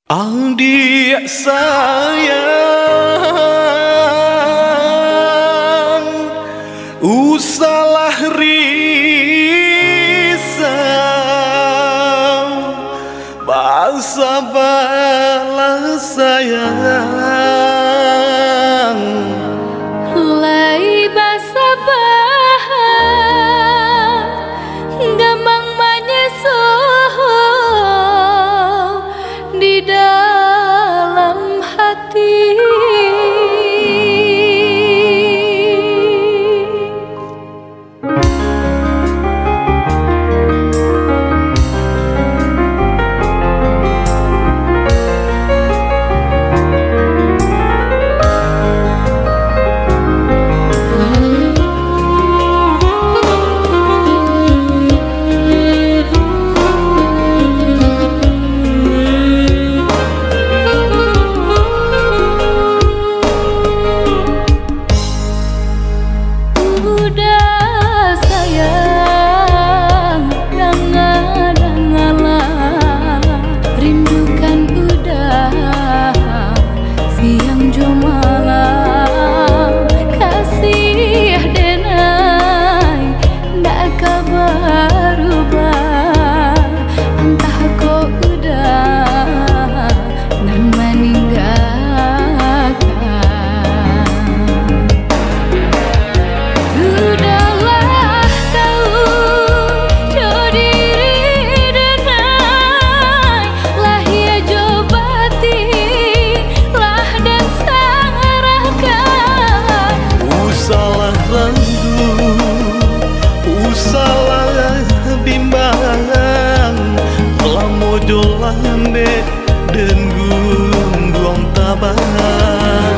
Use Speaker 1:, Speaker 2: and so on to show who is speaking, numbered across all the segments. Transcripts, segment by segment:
Speaker 1: Adik sayang, usahlah risau, bersabarlah sayang.
Speaker 2: Lai bersabar, gampang menyusup di dalam hati.
Speaker 1: Lambe dan gunggong tabahan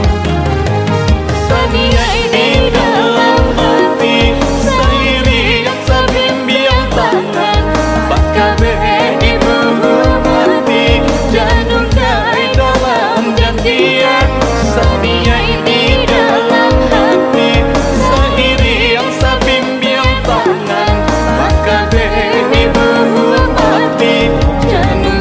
Speaker 1: Saniai di dalam hati Sairi yang sabimbiang tangan Bakabe di buah hati Janung kai dalam janjian Saniai di dalam hati Sairi yang sabimbiang tangan Bakabe di buah hati Janung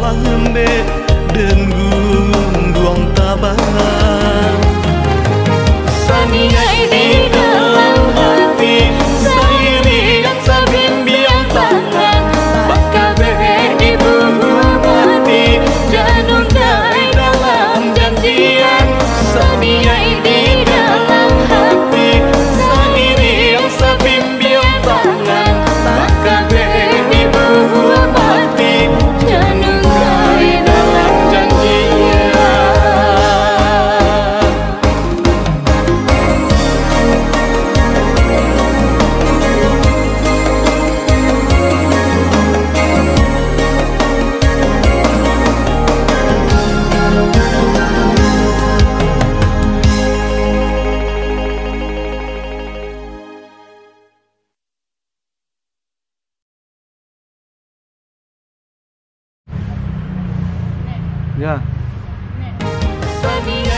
Speaker 1: lambe dan gunggong tabahan Saniai di dalam hati Sairi yang sabimbiang tangan Bakabe di buah hati Janung kai dalam janjian Saniai di dalam hati Sairi yang sabimbiang tangan Bakabe di buah hati Janung
Speaker 3: Ya.
Speaker 2: Nek.